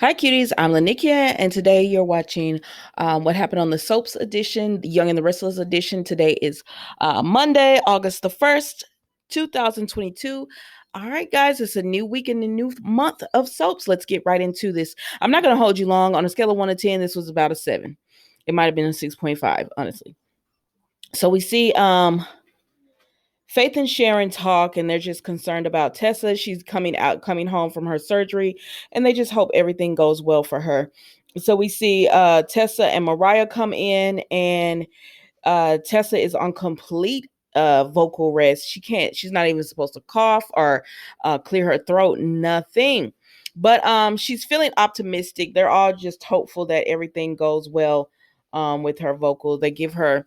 Hi, cuties. I'm Lanikia, and today you're watching what happened on the Soaps edition, the Young and the Restless edition. Today is Monday, August the 1st, 2022. All right, guys, it's a new week and a new month of soaps. Let's get right into this. I'm not going to hold you long. On a scale of 1 to 10, this was about a 7. It might have been a 6.5, honestly. So we see Faith and Sharon talk, and they're just concerned about Tessa. She's coming home from her surgery, and they just hope everything goes well for her. So we see Tessa and Mariah come in, and Tessa is on complete vocal rest. She's not even supposed to cough or clear her throat, nothing. But she's feeling optimistic. They're all just hopeful that everything goes well with her vocal. They give her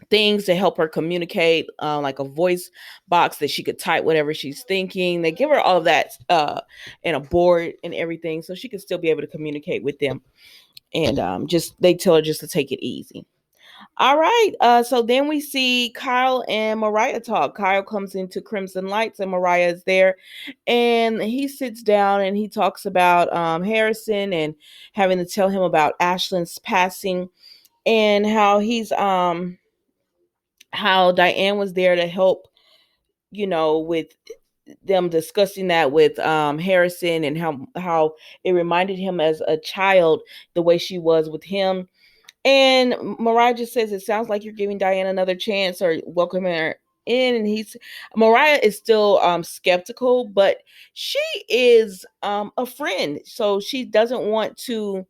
things to help her communicate, like a voice box that she could type whatever she's thinking. They give her all of that and a board and everything so she could still be able to communicate with them. And just they tell her just to take it easy. All right. So then we see Kyle and Mariah talk. Kyle comes into Crimson Lights and Mariah is there. And he sits down and he talks about Harrison and having to tell him about Ashlyn's passing and how Diane was there to help, with them discussing that with Harrison, and how it reminded him as a child the way she was with him. And Mariah just says it sounds like you're giving Diane another chance or welcoming her in. And Mariah is still skeptical, but she is a friend, so she doesn't want to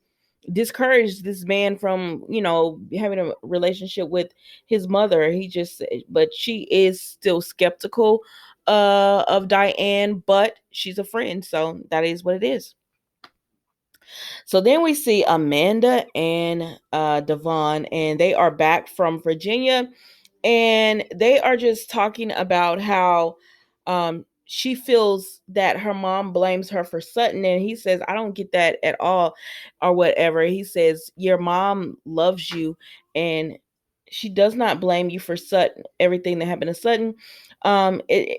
discouraged this man from having a relationship with his mother. But she is still skeptical of Diane, but she's a friend, so that is what it is. So then we see Amanda and Devon, and they are back from Virginia, and they are just talking about how she feels that her mom blames her for Sutton, and he says, I don't get that at all, or whatever. He says, your mom loves you, and she does not blame you for Sutton, everything that happened to Sutton.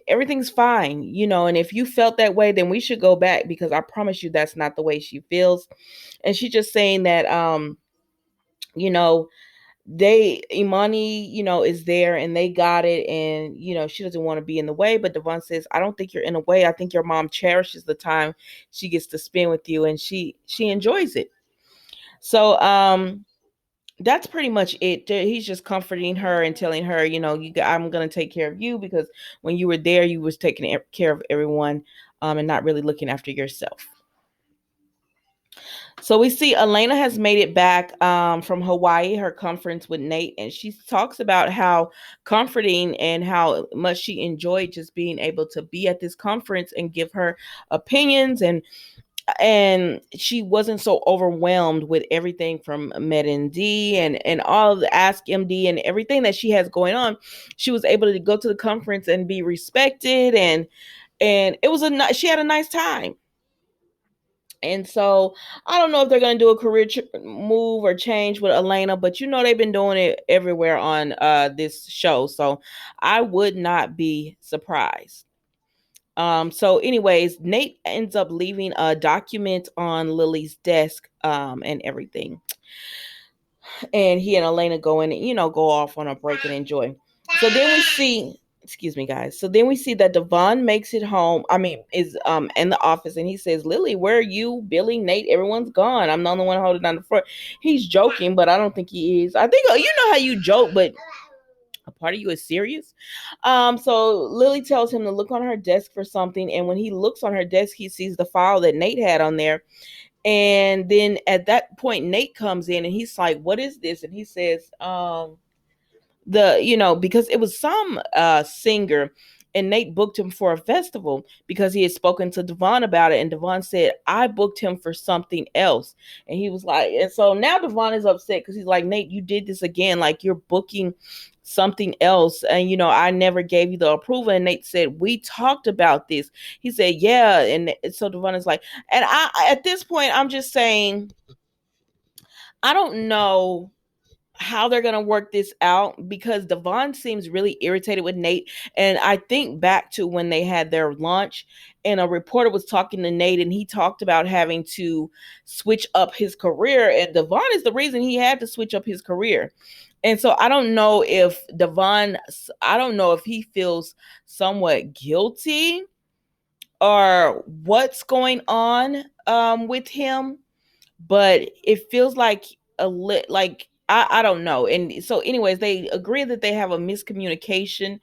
Everything's fine, and if you felt that way, then we should go back, because I promise you that's not the way she feels. And she's just saying that you know Imani, is there and they got it, and she doesn't want to be in the way. But Devon says, I don't think you're in the way. I think your mom cherishes the time she gets to spend with you, and she enjoys it. So that's pretty much it. He's just comforting her and telling her, I'm gonna take care of you, because when you were there, you was taking care of everyone, and not really looking after yourself. So we see Elena has made it back from Hawaii, her conference with Nate, and she talks about how comforting and how much she enjoyed just being able to be at this conference and give her opinions, and she wasn't so overwhelmed with everything from MedMD and all the Ask MD and everything that she has going on. She was able to go to the conference and be respected, and it was she had a nice time. And so I don't know if they're going to do a career move or change with Elena, but they've been doing it everywhere on this show. So I would not be surprised. So anyways, Nate ends up leaving a document on Lily's desk and everything. And he and Elena go in and, go off on a break and enjoy. So then we see, excuse me, guys. So then we see that Devon makes it home. I mean, is in the office, and he says, Lily, where are you? Billy, Nate, everyone's gone. I'm the only one holding down the front. He's joking, but I don't think he is. I think, how you joke, but a part of you is serious. So Lily tells him to look on her desk for something, and when he looks on her desk, he sees the file that Nate had on there. And then at that point, Nate comes in and he's like, what is this? And he says, because it was some singer, and Nate booked him for a festival because he had spoken to Devon about it, and Devon said, I booked him for something else. And he was like, and so now Devon is upset because he's like, Nate, you did this again, like you're booking something else, and I never gave you the approval. And Nate said, we talked about this. He said, yeah. And so Devon is like, and I at this point I'm just saying, I don't know how they're going to work this out, because Devon seems really irritated with Nate. And I think back to when they had their lunch and a reporter was talking to Nate and he talked about having to switch up his career. And Devon is the reason he had to switch up his career. And so I don't know if Devon, I don't know if he feels somewhat guilty or what's going on with him, but it feels like like I don't know. And so, anyways, they agree that they have a miscommunication,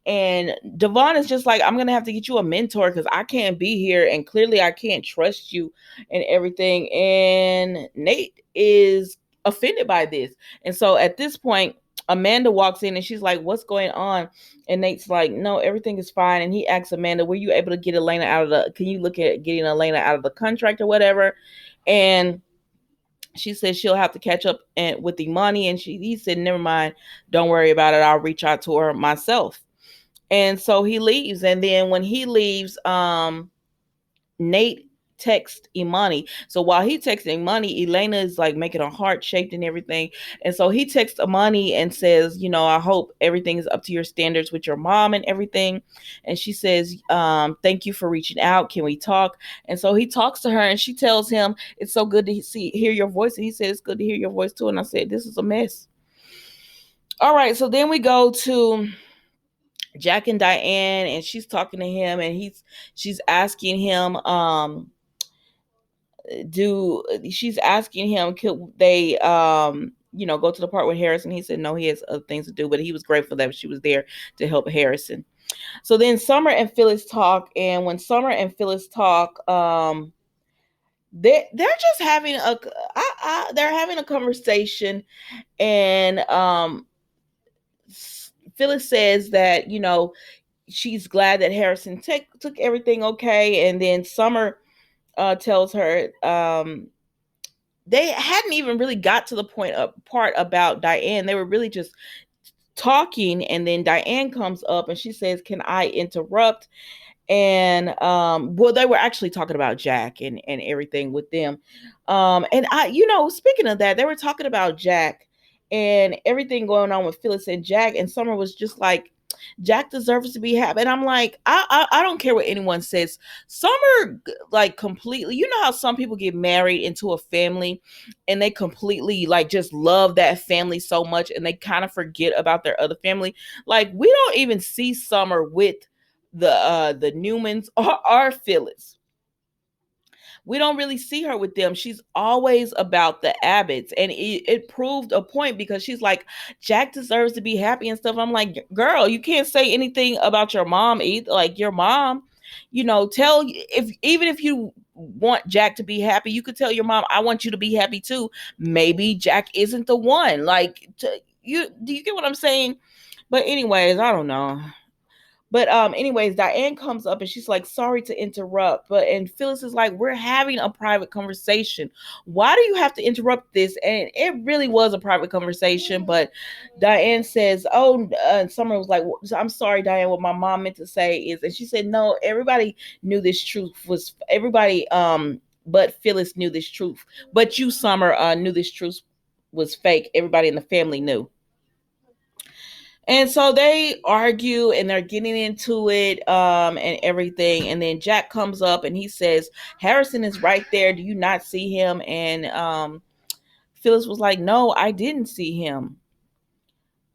and Devon is just like, I'm gonna have to get you a mentor because I can't be here, and clearly I can't trust you and everything. And Nate is offended by this, and so at this point, Amanda walks in and she's like, "What's going on?" And Nate's like, "No, everything is fine." And he asks Amanda, "Were you able to get Elena out of the? Can you look at getting Elena out of the contract or whatever?" And she said she'll have to catch up with the money, and he said, "Never mind, don't worry about it. I'll reach out to her myself." And so he leaves, and then when he leaves, Nate texts Imani. So while he texting Imani, Elena is like making a heart shaped and everything. And so he texts Imani and says, I hope everything is up to your standards with your mom and everything. And she says, thank you for reaching out. Can we talk? And so he talks to her and she tells him, it's so good to hear your voice. And he said, it's good to hear your voice too. And I said, this is a mess. All right. So then we go to Jack and Diane, and she's talking to him, and she's asking him, she's asking him, could they, go to the part with Harrison? He said no, he has other things to do, but he was grateful that she was there to help Harrison. So then Summer and Phyllis talk, and when Summer and Phyllis talk, they're just having they're having a conversation, and Phyllis says that she's glad that Harrison took everything okay, and then Summer tells her they hadn't even really got to the part about Diane. They were really just talking, and then Diane comes up and she says, "Can I interrupt?" And well, they were actually talking about Jack and everything with them. And speaking of that, they were talking about Jack and everything going on with Phyllis and Jack, and Summer was just like, Jack deserves to be happy. And I'm like, I don't care what anyone says. Summer, like, completely, how some people get married into a family and they completely like just love that family so much and they kind of forget about their other family. Like, we don't even see Summer with the Newmans or Phyllis. We don't really see her with them. She's always about the Abbotts. And it proved a point because she's like, Jack deserves to be happy and stuff. I'm like, girl, you can't say anything about your mom either. Like, your mom, even if you want Jack to be happy, you could tell your mom, I want you to be happy too. Maybe Jack isn't the one. Like, do you get what I'm saying? But anyways, I don't know. But anyways, Diane comes up and she's like, sorry to interrupt. And Phyllis is like, we're having a private conversation. Why do you have to interrupt this? And it really was a private conversation. But Diane says, Summer was like, I'm sorry, Diane, what my mom meant to say is, and she said, no, everybody knew this truth was everybody, but Phyllis knew this truth. But you, Summer, knew this truth was fake. Everybody in the family knew. And so they argue and they're getting into it, and everything. And then Jack comes up and he says, Harrison is right there. Do you not see him? And Phyllis was like, no, I didn't see him.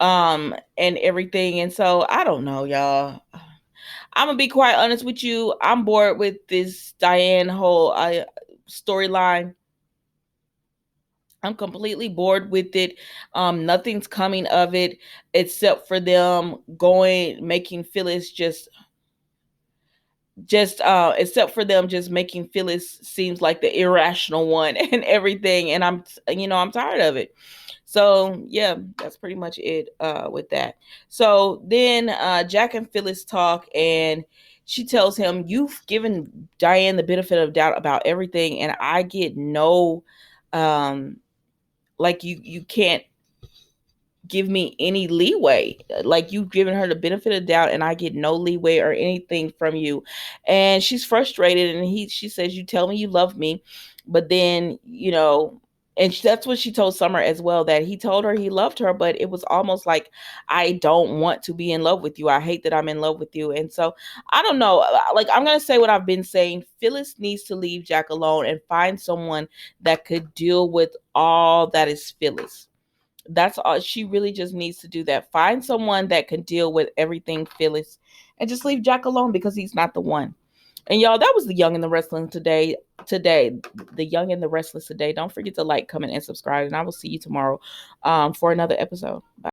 And everything. And so I don't know, y'all. I'm gonna be quite honest with you. I'm bored with this Diane whole storyline. I'm completely bored with it. Nothing's coming of it except for them making Phyllis just except for them just making Phyllis seems like the irrational one and everything. And I'm tired of it. So yeah, that's pretty much it with that. So then Jack and Phyllis talk, and she tells him, you've given Diane the benefit of doubt about everything, and I get no like you can't give me any leeway. Like, you've given her the benefit of doubt and I get no leeway or anything from you. And she's frustrated, and she says, you tell me you love me, but then And that's what she told Summer as well, that he told her he loved her, but it was almost like, I don't want to be in love with you. I hate that I'm in love with you. And so I don't know. Like, I'm going to say what I've been saying. Phyllis needs to leave Jack alone and find someone that could deal with all that is Phyllis. That's all. She really just needs to do that. Find someone that can deal with everything Phyllis, and just leave Jack alone, because he's not the one. And y'all, that was the Young and the Restless today. The Young and the Restless today. Don't forget to like, comment, and subscribe. And I will see you tomorrow for another episode. Bye.